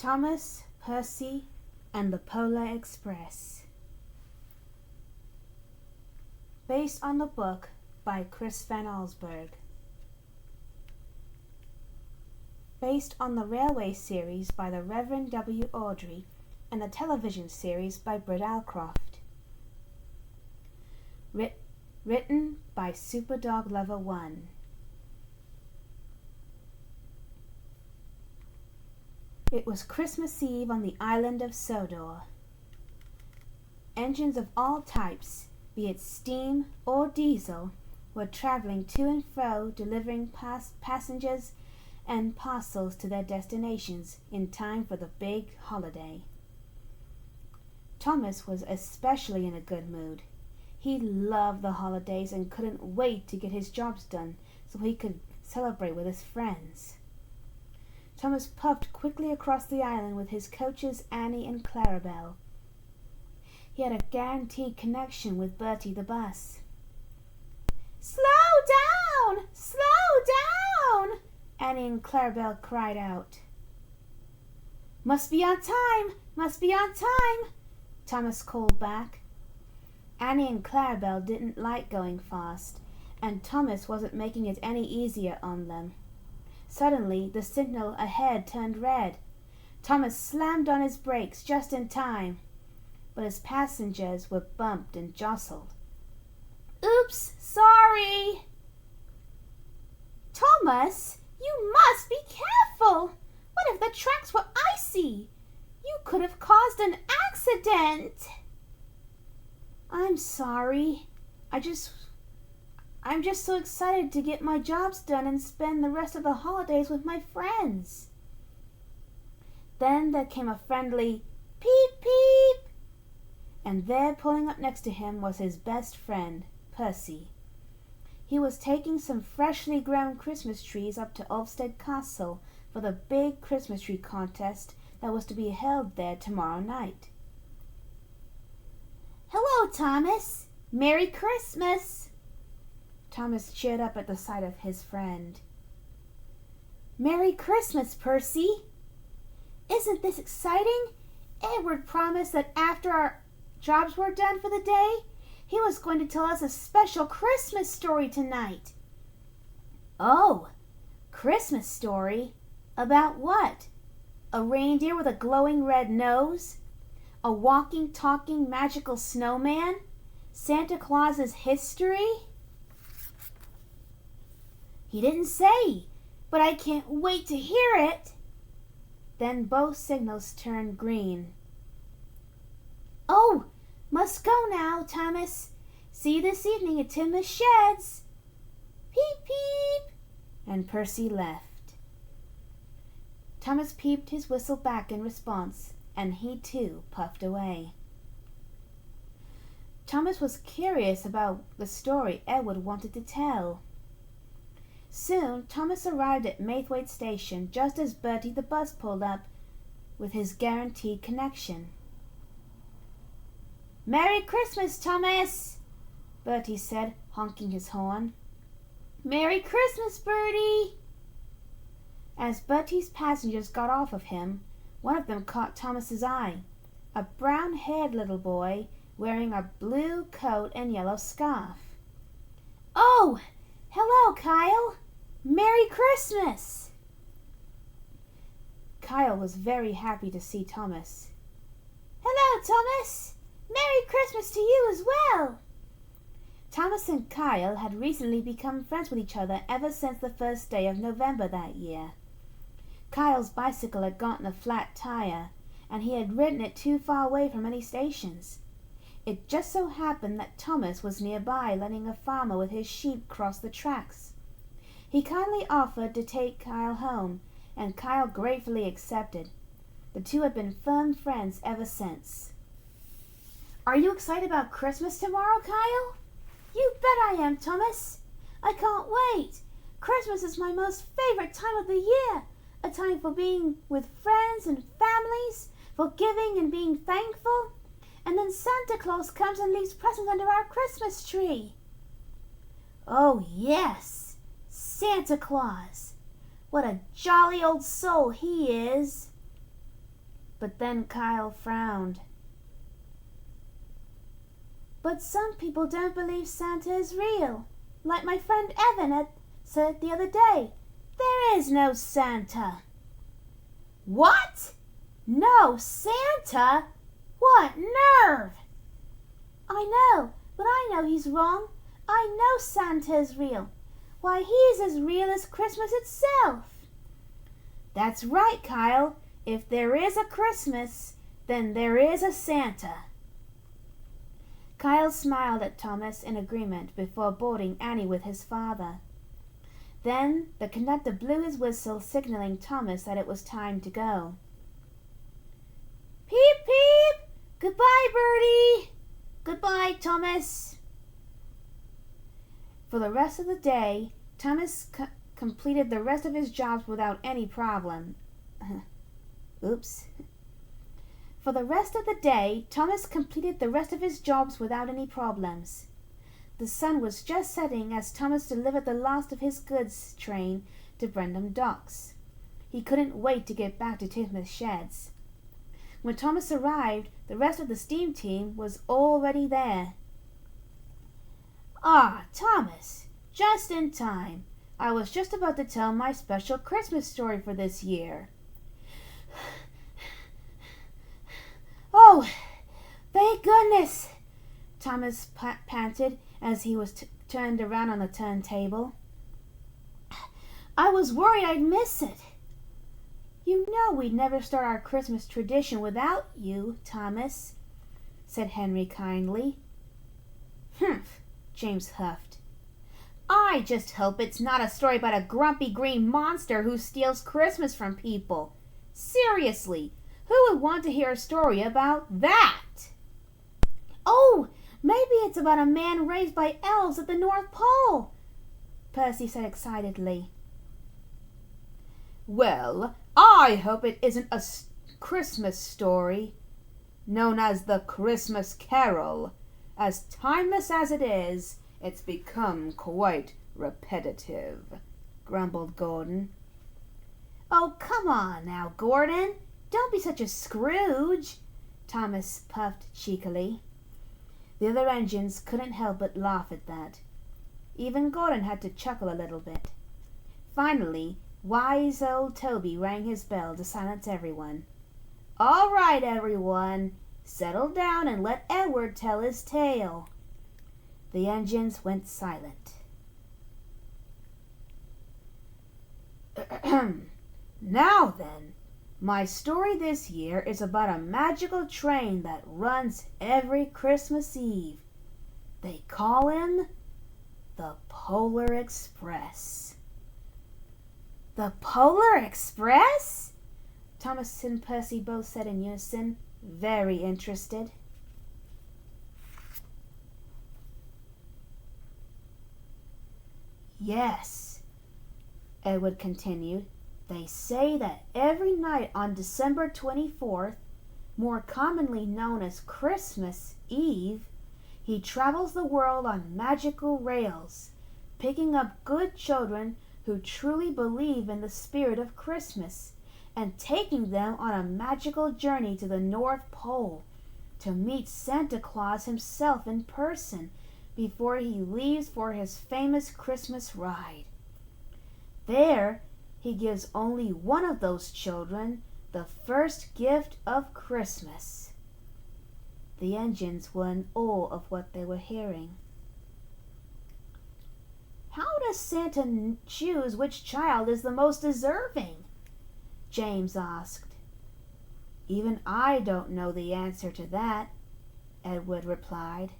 Thomas, Percy, and the Polar Express. Based on the book by Chris Van Allsburg. Based on the railway series by the Reverend W. Awdry and the television series by Britt Alcroft. Written by Superdog Lover 1. It was Christmas Eve on the island of Sodor. Engines of all types, be it steam or diesel, were traveling to and fro, delivering passengers and parcels to their destinations in time for the big holiday. Thomas was especially in a good mood. He loved the holidays and couldn't wait to get his jobs done so he could celebrate with his friends. Thomas puffed quickly across the island with his coaches Annie and Clarabelle. He had a guaranteed connection with Bertie the bus. "Slow down! Slow down!" Annie and Clarabelle cried out. "Must be on time! Must be on time!" Thomas called back. Annie and Clarabelle didn't like going fast, and Thomas wasn't making it any easier on them. Suddenly, the signal ahead turned red. Thomas slammed on his brakes just in time, but his passengers were bumped and jostled. "Oops, sorry!" "Thomas, you must be careful! What if the tracks were icy? You could have caused an accident!" "I'm sorry. I'm just so excited to get my jobs done and spend the rest of the holidays with my friends." Then there came a friendly peep peep, and there pulling up next to him was his best friend, Percy. He was taking some freshly grown Christmas trees up to Ulfstead Castle for the big Christmas tree contest that was to be held there tomorrow night. "Hello, Thomas! Merry Christmas!" Thomas cheered up at the sight of his friend. "Merry Christmas, Percy! Isn't this exciting? Edward promised that after our jobs were done for the day, he was going to tell us a special Christmas story tonight." "Oh, Christmas story? About what? A reindeer with a glowing red nose? A walking, talking, magical snowman? Santa Claus's history?" "He didn't say, but I can't wait to hear it." Then both signals turned green. "Oh, must go now, Thomas. See you this evening at Tim's Sheds." Peep, peep, and Percy left. Thomas peeped his whistle back in response, and he too puffed away. Thomas was curious about the story Edward wanted to tell. Soon Thomas arrived at Maithwaite Station just as Bertie the bus pulled up with his guaranteed connection. "Merry Christmas, Thomas!" Bertie said, honking his horn. "Merry Christmas, Bertie!" As Bertie's passengers got off of him, one of them caught Thomas's eye, a brown-haired little boy wearing a blue coat and yellow scarf. "Oh, hello, Kyle! Merry Christmas!" Kyle was very happy to see Thomas. "Hello, Thomas! Merry Christmas to you as well!" Thomas and Kyle had recently become friends with each other ever since the first day of November that year. Kyle's bicycle had gotten a flat tire, and he had ridden it too far away from any stations. It just so happened that Thomas was nearby letting a farmer with his sheep cross the tracks. He kindly offered to take Kyle home, and Kyle gratefully accepted. The two had been firm friends ever since. "Are you excited about Christmas tomorrow, Kyle?" "You bet I am, Thomas. I can't wait. Christmas is my most favorite time of the year, a time for being with friends and families, for giving and being thankful. And then Santa Claus comes and leaves presents under our Christmas tree." "Oh, yes, Santa Claus. What a jolly old soul he is." But then Kyle frowned. But some people don't believe Santa is real. Like my friend Evan had said the other day. There is no Santa. What? No Santa? What nerve! I know, but I know he's wrong. I know Santa is real. Why, he's as real as Christmas itself. That's right, Kyle. If there is a Christmas, then there is a Santa. Kyle smiled at Thomas in agreement before boarding Annie with his father. Then the conductor blew his whistle, signaling Thomas that it was time to go. Peep, peep! Goodbye, Bertie! Goodbye, Thomas! For the rest of the day, Thomas completed the rest of his jobs without any problem. Oops. For the rest of the day, Thomas completed the rest of his jobs without any problems. The sun was just setting as Thomas delivered the last of his goods train to Brendam Docks. He couldn't wait to get back to Titmuth Sheds. When Thomas arrived, the rest of the steam team was already there. Ah, Thomas, just in time. I was just about to tell my special Christmas story for this year. Oh, thank goodness, Thomas panted as he was turned around on the turntable. I was worried I'd miss it. You know we'd never start our Christmas tradition without you, Thomas, said Henry kindly. Humph, James huffed. I just hope it's not a story about a grumpy green monster who steals Christmas from people. Seriously, who would want to hear a story about that? Oh, maybe it's about a man raised by elves at the North Pole, Percy said excitedly. Well, I hope it isn't a Christmas story, known as the Christmas Carol. As timeless as it is, it's become quite repetitive, grumbled Gordon. Oh, come on now, Gordon. Don't be such a Scrooge, Thomas puffed cheekily. The other engines couldn't help but laugh at that. Even Gordon had to chuckle a little bit. Finally, wise old Toby rang his bell to silence everyone. All right, everyone, settle down and let Edward tell his tale. The engines went silent. Now then, my story this year is about a magical train that runs every Christmas Eve. They call him the Polar Express. The Polar Express? Thomas and Percy both said in unison, very interested. Yes, Edward continued. They say that every night on December 24th, more commonly known as Christmas Eve, he travels the world on magical rails, picking up good children who truly believe in the spirit of Christmas and taking them on a magical journey to the North Pole to meet Santa Claus himself in person before he leaves for his famous Christmas ride. There, he gives only one of those children the first gift of Christmas. The engines were in awe of what they were hearing. How does Santa choose which child is the most deserving? James asked. Even I don't know the answer to that, Edward replied.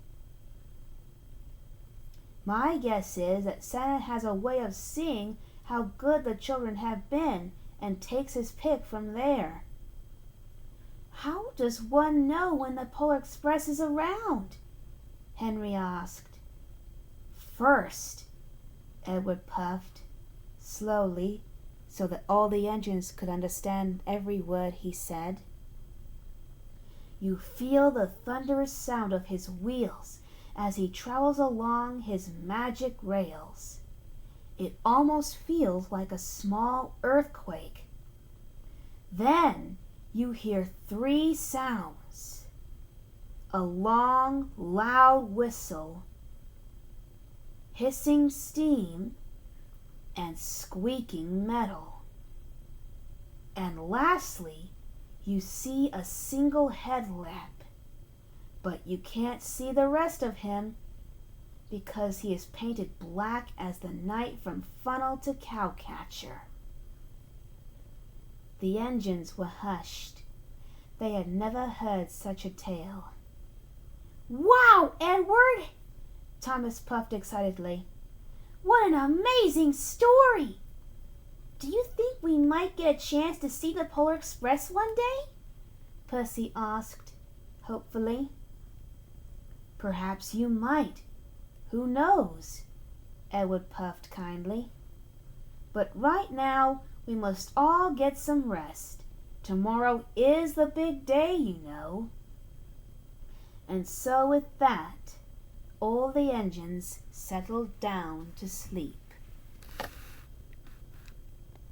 My guess is that Santa has a way of seeing how good the children have been and takes his pick from there. How does one know when the Polar Express is around? Henry asked. First, Edward puffed, slowly, so that all the engines could understand every word he said. You feel the thunderous sound of his wheels as he travels along his magic rails. It almost feels like a small earthquake. Then you hear 3 sounds: a long, loud whistle, hissing steam, and squeaking metal. And lastly, you see a single headlamp, but you can't see the rest of him because he is painted black as the night from funnel to cowcatcher. The engines were hushed. They had never heard such a tale. "Wow, Edward!" Thomas puffed excitedly. "What an amazing story! Do you think we might get a chance to see the Polar Express one day?" Percy asked, hopefully. "Perhaps you might. Who knows?" Edward puffed kindly. "But right now we must all get some rest. Tomorrow is the big day, you know." And so with that, all the engines settled down to sleep.